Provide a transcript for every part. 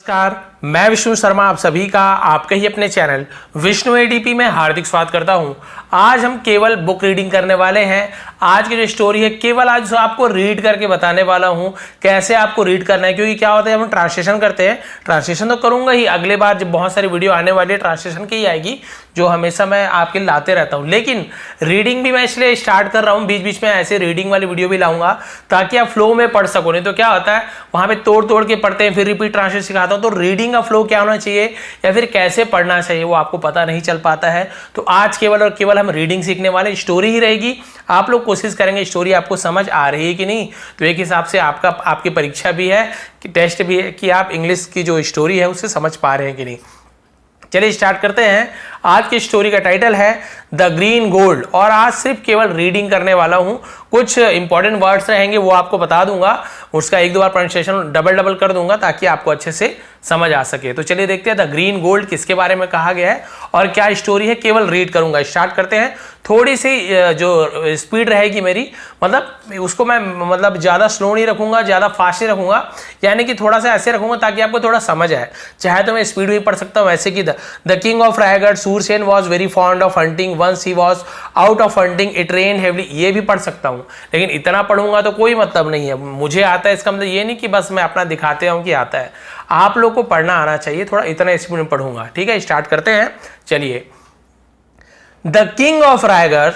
नमस्कार, मैं विष्णु शर्मा आप सभी का आपके ही अपने चैनल विष्णु एडीपी में हार्दिक स्वागत करता हूं। आज हम केवल बुक रीडिंग करने वाले हैं। आज की जो स्टोरी है केवल आज आपको रीड करके बताने वाला हूं कैसे आपको रीड करना है, क्योंकि क्या होता है हम ट्रांसलेशन करते हैं। ट्रांसलेशन तो करूंगा ही, अगले बार जब बहुत सारी वीडियो आने वाली है ट्रांसलेशन की ही आएगी जो हमेशा मैं आपके लाते रहता हूँ। लेकिन रीडिंग भी मैं इसलिए स्टार्ट कर रहा हूँ, बीच बीच में ऐसे रीडिंग वाली वीडियो भी लाऊंगा ताकि आप फ्लो में पढ़ सको। नहीं तो क्या होता है वहां पे तोड़ तोड़ के पढ़ते हैं, फिर रिपीट ट्रांसलेशन सिखाता हूं, तो रीडिंग का फ्लो क्या होना चाहिए या फिर कैसे पढ़ना चाहिए वो आपको पता नहीं चल पाता है। तो आज केवल और केवल हम रीडिंग सीखने वाले, स्टोरी ही रहेगी। आप लोग कोशिश करेंगे स्टोरी आपको समझ आ रही है कि नहीं, तो एक हिसाब से आपकी परीक्षा भी है कि टेस्ट भी है कि आप इंग्लिश की जो स्टोरी है उसे समझ पा रहे हैं कि नहीं। चलिए स्टार्ट करते हैं। आज की स्टोरी का टाइटल है द ग्रीन गोल्ड, और आज सिर्फ केवल रीडिंग करने वाला हूं। कुछ इंपॉर्टेंट वर्ड्स रहेंगे वो आपको बता दूंगा, उसका एक दो बार प्रोनाउंसिएशन डबल कर दूंगा ताकि आपको अच्छे से समझ आ सके। तो चलिए देखते हैं द ग्रीन गोल्ड किसके बारे में कहा गया है और क्या स्टोरी है, केवल रीड करूंगा। स्टार्ट करते हैं। थोड़ी सी जो स्पीड रहेगी मेरी, मतलब उसको मैं ज्यादा स्लो नहीं रखूंगा, ज्यादा फास्ट नहीं रखूंगा, यानी कि थोड़ा सा ऐसे रखूंगा ताकि आपको थोड़ा समझ आए। चाहे तो मैं स्पीड भी पढ़ सकता हूँ, ऐसे कि the king of Raigarh Sursen was very fond of hunting, once he was out of hunting it rain heavily, ये भी पढ़ सकता हूँ। लेकिन इतना पढ़ूंगा तो कोई मतलब नहीं है, मुझे आता है इसका मतलब ये नहीं कि बस मैं अपना दिखाते हूँ कि आता है। आप लोग को पढ़ना आना चाहिए, थोड़ा इतना स्पीड में पढ़ूंगा। ठीक है, स्टार्ट करते हैं। चलिए। The king of Raigarh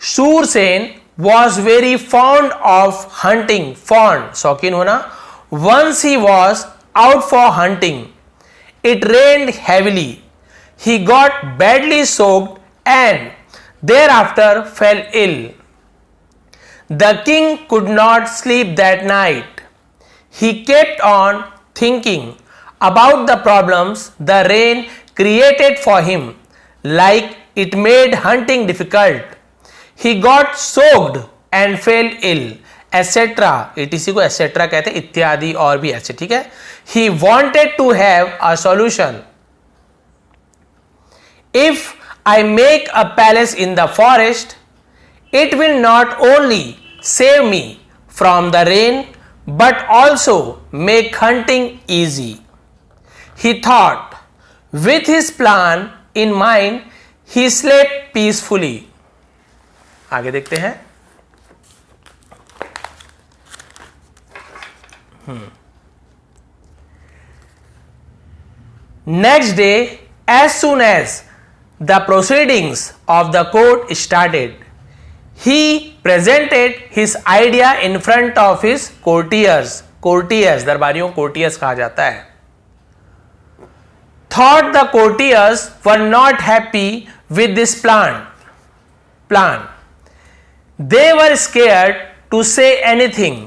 Sursen was very fond of hunting, fond शौकीन होना, once he was out for hunting it rained heavily, he got badly soaked and thereafter fell ill. The king could not sleep that night. He kept on thinking about the problems the rain created for him, like it made hunting difficult. He got soaked and fell ill, etc. etc को etc कहते हैं, इत्यादि और भी ऐसे। ठीक है। He wanted to have a solution. If I make a palace in the forest, it will not only save me from the rain, but also make hunting easy. He thought. With his plan in mind, he slept peacefully. आगे देखते हैं। Next day, as soon as the proceedings of the court started, he presented his idea in front of his courtiers. Courtiers, दरबारियों courtiers कहा जाता है। Thought the courtiers were not happy with this plan. They were scared to say anything.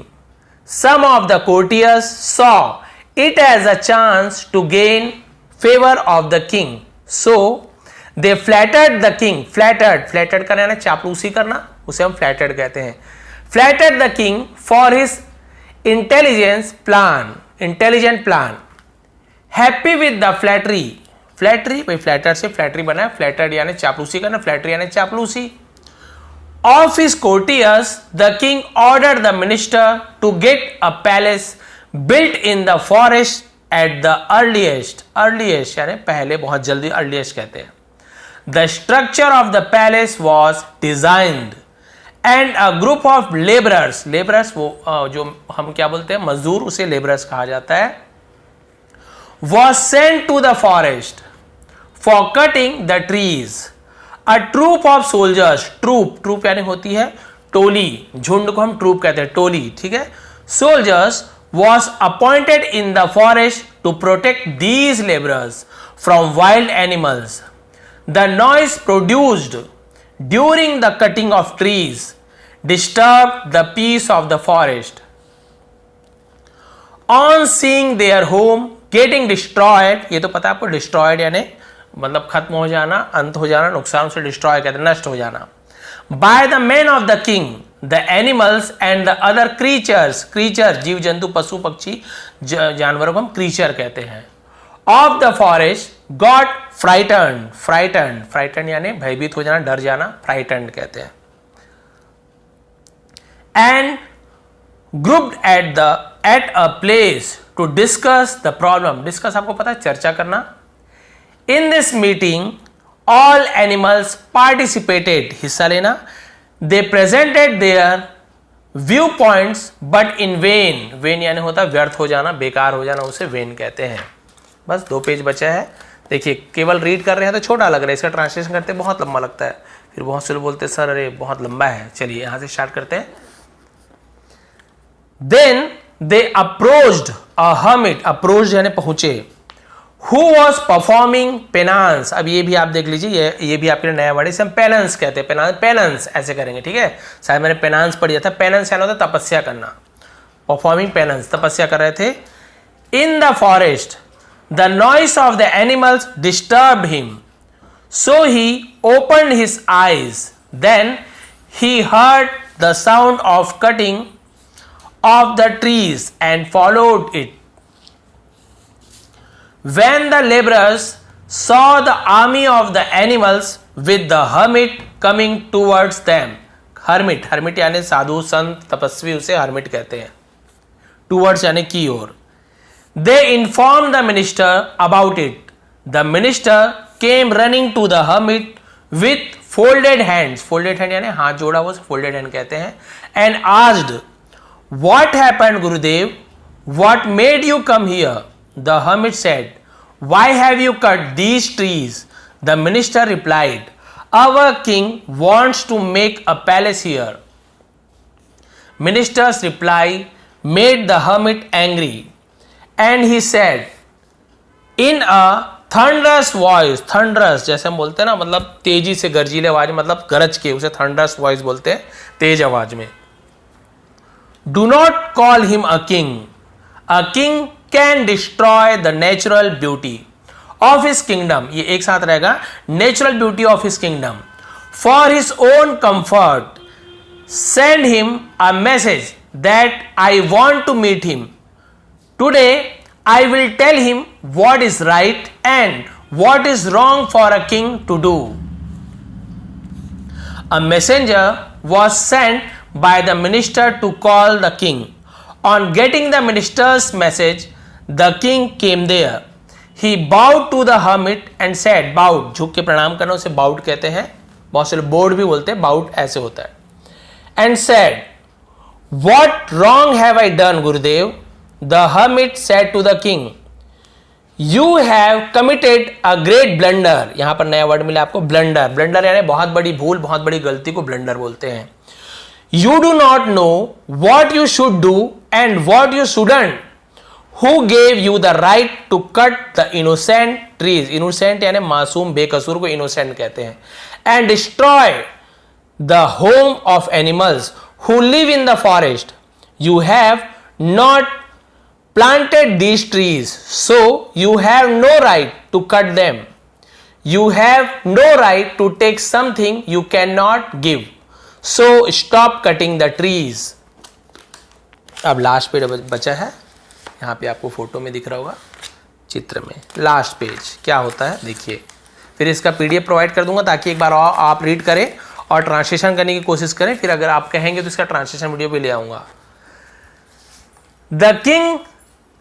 Some of the courtiers saw it as a chance to gain favor of the king. So they flattered the king. Flattered करना है चापलूसी करना, उसे हम flattered कहते हैं। Flattered the king for his intelligent plan. Happy with the flattery भाई flattered से flattery बना है, flattered यानी चापलूसी करना, flattery यानी चापलूसी। Of his courtiers, the king ordered the minister to get a palace built in the forest at the earliest यानी पहले, बहुत जल्दी, earliest कहते हैं। The structure of the palace was designed and a group of laborers वो जो हम क्या बोलते हैं मजदूर, उसे laborers कहा जाता है, was sent to the forest for cutting the trees. A troop of soldiers, troop यानी होती है टोली, झुंड को हम troop कहते हैं, टोली। ठीक है। Soldiers was appointed in the forest to protect these laborers from wild animals. The noise produced during the cutting of trees disturbed the peace of the forest. On seeing their home getting destroyed, ये तो पता है आपको, destroyed यानी मतलब खत्म हो जाना, अंत हो जाना, नुकसान से destroy कहते हैं, नष्ट हो जाना। By the men of the king, the animals and the other creatures, जीव जंतु पशु पक्षी जानवरों को हम creature कहते हैं, of the forest got frightened यानी भयभीत हो जाना, डर जाना, frightened कहते हैं, and grouped at the at a place to discuss the problem. Discuss आपको पता है चर्चा करना। In this meeting all animals participated, हिस्सा लेना। They presented their view points but in vain. Vain यानी होता व्यर्थ हो जाना, बेकार हो जाना, उसे वेन कहते हैं। बस 2 पेज बचा है। देखिए केवल रीड कर रहे हैं तो छोटा लग रहा है, इसका ट्रांसलेशन करते बहुत लंबा लगता है। फिर बहुत से लोग बोलते हैं सर अरे बहुत लंबा है। चलिए यहां से स्टार्ट करते हैं। Then they approached a hermit, approached यानी पहुंचे, हु वॉज परफॉर्मिंग पेनांस। अब ये भी आप देख लीजिए, ये भी आपके लिए नया वर्ड है, इसे हम पेनेंस कहते हैं। पेनांस, पेनेंस ऐसे करेंगे, ठीक है। शायद मैंने पेनांस पढ़ दिया था। पेनेंस यानी होता है तपस्या करना। परफॉर्मिंग पेनेंस, तपस्या कर रहे थे। In the forest the noise of the animals disturb him, so he opened his eyes, then he heard the sound of cutting of the trees and followed it. When the laborers saw the army of the animals with the hermit coming towards them, hermit, hermit यानी साधु संत तपस्वी, उसे hermit कहते हैं। towards यानी की ओर। They informed the minister about it. The minister came running to the hermit with folded hands, folded hand यानी हाथ जोड़ा हुआ, folded hand कहते हैं, and asked, What happened, Gurudev? What made you come here? The hermit said, Why have you cut these trees? The minister replied, Our king wants to make a palace here. Minister's reply made the hermit angry, and he said, in a thunderous voice, thunderous जैसे हम बोलते हैं ना, मतलब तेजी से गरजीले आवाज, मतलब गरज के, उसे thunderous voice बोलते हैं, तेज आवाज में। Do not call him a king. A king can destroy the natural beauty of his kingdom. ये एक साथ रहेगा, natural beauty of his kingdom. For his own comfort, send him a message that I want to meet him. Today, I will tell him what is right and what is wrong for a king to do. A messenger was sent by the minister to call the king. On getting the minister's message, the king came there. He bowed to the hermit and said, bowed, झुक के प्रणाम करना उसे bowed कहते हैं, बहुत से लोग board भी बोलते हैं, bowed ऐसे होता है, and said, what wrong have I done, Gurudev? The hermit said to the king, you have committed a great blunder. यहां पर नया वर्ड मिला आपको, blunder. blunder यानी बहुत बड़ी भूल, बहुत बड़ी गलती को blunder बोलते हैं। You do not know what you should do and what you shouldn't. Who gave you the right to cut the innocent trees? Innocent यानी मासूम, बेकसूर को innocent कहते हैं। And destroy the home of animals who live in the forest. You have not planted these trees, so you have no right to cut them. You have no right to take something you cannot give. So stop cutting the trees. अब last page बचा है, यहाँ पे आपको photo में दिख रहा होगा, चित्र में लास्ट पेज क्या होता है देखिए। फिर इसका पीडीएफ प्रोवाइड कर दूंगा ताकि एक बार आप रीड करें और ट्रांसलेशन करने की कोशिश करें। फिर अगर आप कहेंगे तो इसका ट्रांसलेशन वीडियो भी ले आऊंगा। द किंग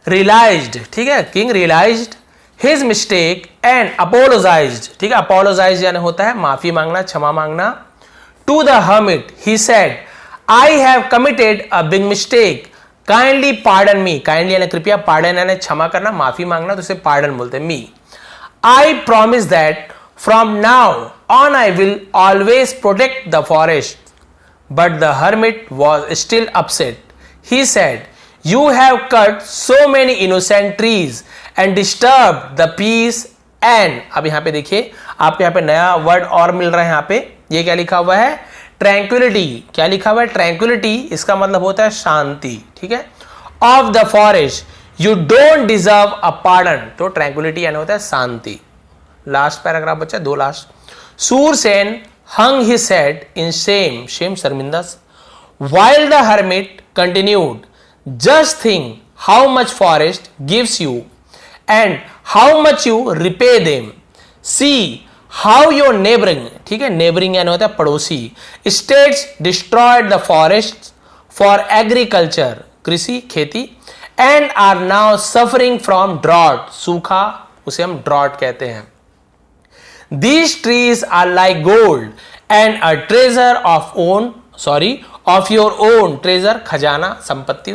रियलाइज्ड, ठीक है, king realized his mistake and apologized, ठीक है, अपोलोजाइज यानी होता है माफी मांगना, क्षमा मांगना। To the hermit, he said, I have committed a big mistake. Kindly pardon me. Kindly यानी कृपया, pardon यानी क्षमा करना, माफी मांगना, तो उसे pardon बोलते हैं, me. I promise that from now on I will always protect the forest. But the hermit was still upset. He said, You have cut so many innocent trees and disturbed the peace and, अब यहाँ पे देखिए आपको यहाँ पे नया word और मिल रहा है, यहाँ पे ये क्या लिखा हुआ है, ट्रैंक्विलिटी। क्या लिखा हुआ है, ट्रैंक्विलिटी, इसका मतलब होता है शांति, ठीक है। Of the forest you don't deserve a pardon, तो ट्रैंक्विलिटी यानी होता है शांति। लास्ट पैराग्राफ बच्चा, 2 last. Sursen hung his head in shame, shame शर्मिंदा, while the hermit continued, just think how much forest gives you and how much you repay them. See how your neighboring, ठीक है, neighboring यानी होता है पड़ोसी, states destroyed the forests for agriculture, कृषि खेती, and are now suffering from drought, सूखा उसे हम ड्रॉट कहते हैं। These trees are like gold and a treasure of your own treasure, खजाना, संपत्ति।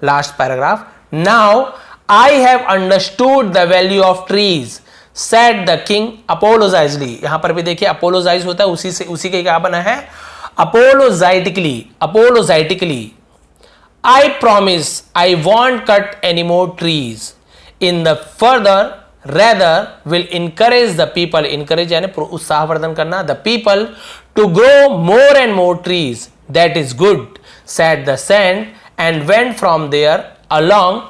Last paragraph. Now I have understood the value of trees, said the king apologizingly। यहां पर भी देखिए apologize होता है, उसी के क्या बना है, apologetically। I promise I won't cut any more trees in the further, rather will encourage the people, encourage यानी उत्साहवर्धन करना, the people to grow more and more trees, that is good, said the saint and went from there along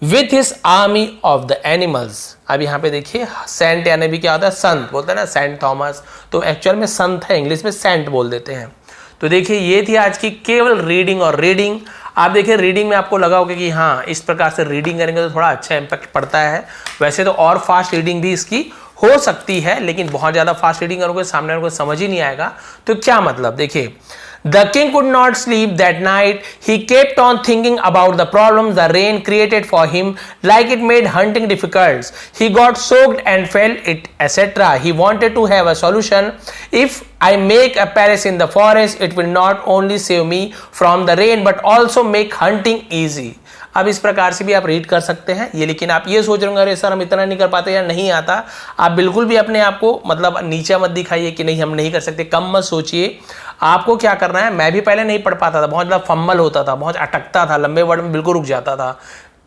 with his army of the animals। अब यहाँ पे देखिए Saint यानी भी क्या होता है, संत बोलते हैं ना, सेंट थॉमस, तो एक्चुअल में संत है, इंग्लिश में सेंट बोल देते हैं। तो देखिए ये थी आज की केवल रीडिंग और रीडिंग। आप देखिए रीडिंग में आपको लगा होगा कि हाँ इस प्रकार से रीडिंग करेंगे तो थोड़ा अच्छा इम्पैक्ट पड़ता है। वैसे तो और फास्ट रीडिंग भी इसकी हो सकती है, लेकिन बहुत ज़्यादा फास्ट रीडिंग करोगे सामने वाले को समझ ही नहीं आएगा। तो क्या मतलब, देखिए The king could not sleep that night. He kept on thinking about the problems the rain created for him, like it made hunting difficult. He got soaked and fell it, etc. He wanted to have a solution. If I make a palace in the forest, it will not only save me from the rain but also make hunting easy. अब इस प्रकार से भी आप read कर सकते हैं ये, लेकिन आप ये सोच रहे होंगे अरे सर हम इतना नहीं कर पाते या नहीं आता। आप बिल्कुल भी अपने आप को मतलब नीचा मत दिखाइए कि नहीं हम नहीं कर सकते, कम मत सोचिए। आपको क्या करना है, मैं भी पहले नहीं पढ़ पाता था, बहुत ज़्यादा फम्बल होता था, बहुत अटकता था, लंबे वर्ड में बिल्कुल रुक जाता था।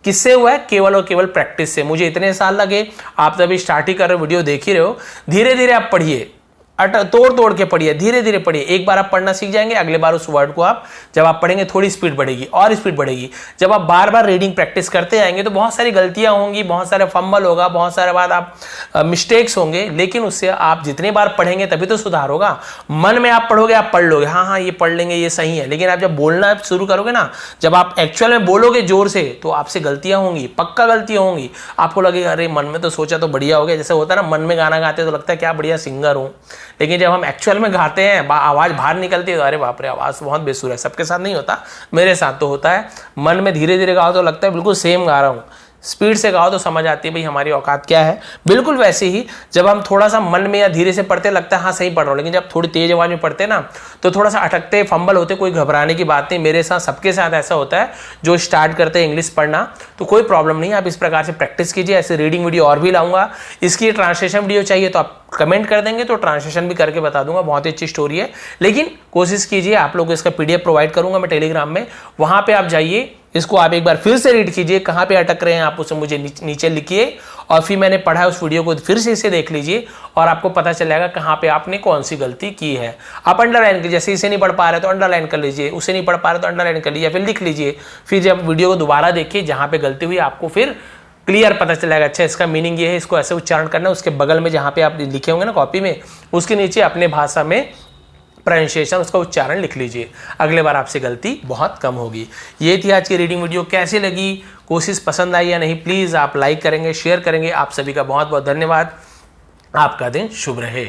किससे हुआ है, केवल और केवल प्रैक्टिस से। मुझे इतने साल लगे, आप तभी स्टार्ट ही कर रहे हो, वीडियो देख ही रहे हो। धीरे धीरे आप पढ़िए, तोड़ तोड़ के पढ़िए, धीरे धीरे पढ़िए। एक बार आप पढ़ना सीख जाएंगे, अगले बार उस वर्ड को आप जब आप पढ़ेंगे थोड़ी स्पीड बढ़ेगी और स्पीड बढ़ेगी। जब आप बार बार रीडिंग प्रैक्टिस करते आएंगे तो बहुत सारी गलतियां होंगी, बहुत सारे फंबल होगा, बहुत सारे बाद आप मिस्टेक्स होंगे, लेकिन उससे आप जितने बार पढ़ेंगे तभी तो सुधार होगा। मन में आप पढ़ोगे, आप पढ़ लोगे, हाँ ये पढ़ लेंगे, ये सही है, लेकिन आप जब बोलना शुरू करोगे ना, जब आप एक्चुअल में बोलोगे जोर से, तो आपसे गलतियां होंगी, पक्का गलतियां होंगी। आपको लगेगा अरे मन में तो सोचा तो बढ़िया हो गया, जैसे होता है ना मन में गाना गाते तो लगता है क्या बढ़िया सिंगर हूँ, लेकिन जब हम एक्चुअल में गाते हैं आवाज़ बाहर निकलती है तो अरे बाप रे आवाज़ बहुत बेसुर है। सबके साथ नहीं होता, मेरे साथ तो होता है। मन में धीरे धीरे गाओ तो लगता है बिल्कुल सेम गा रहा हूँ, स्पीड से गाओ तो समझ आती है भाई हमारी औकात क्या है। बिल्कुल वैसे ही जब हम थोड़ा सा मन में या धीरे से पढ़ते लगता है हाँ सही पढ़ रहा हूँ, लेकिन जब थोड़ी तेज आवाज में पढ़ते ना तो थोड़ा सा अटकते, फंबल होते। कोई घबराने की बात नहीं, मेरे साथ सबके साथ ऐसा होता है जो स्टार्ट करते हैं इंग्लिश पढ़ना, तो कोई प्रॉब्लम नहीं। आप इस प्रकार से प्रैक्टिस कीजिए। ऐसे रीडिंग वीडियो और भी लाऊंगा। इसकी ट्रांसलेशन वीडियो चाहिए तो आप कमेंट कर देंगे तो ट्रांसलेशन भी करके बता दूंगा। बहुत ही अच्छी स्टोरी है, लेकिन कोशिश कीजिए। आप लोग को इसका PDF प्रोवाइड करूंगा मैं टेलीग्राम में, वहां पे आप जाइए, इसको आप एक बार फिर से रीड कीजिए। कहाँ पे अटक रहे हैं आप उसे मुझे नीचे लिखिए, और फिर मैंने पढ़ा है उस वीडियो को फिर से इसे देख लीजिए और आपको पता चल जाएगा कहाँ पे आपने कौन सी गलती की है। आप अंडरलाइन कीजिए, जैसे इसे नहीं पढ़ पा रहे तो अंडरलाइन कर लीजिए, उसे नहीं पढ़ पा रहे तो अंडरलाइन कर लीजिए, या फिर लिख लीजिए। फिर जब वीडियो को दोबारा देखिए, जहाँ पे गलती हुई आपको फिर क्लियर पता चलेगा, अच्छा इसका मीनिंग ये है, इसको ऐसे उच्चारण करना है। उसके बगल में जहाँ पे आप लिखे होंगे ना कॉपी में, उसके नीचे अपने भाषा में प्रोनाउंसिएशन, उसका उच्चारण लिख लीजिए। अगले बार आपसे गलती बहुत कम होगी। ये थी आज की रीडिंग वीडियो। कैसी लगी, कोशिश पसंद आई या नहीं, प्लीज़ आप लाइक करेंगे, शेयर करेंगे। आप सभी का बहुत बहुत धन्यवाद। आपका दिन शुभ रहे।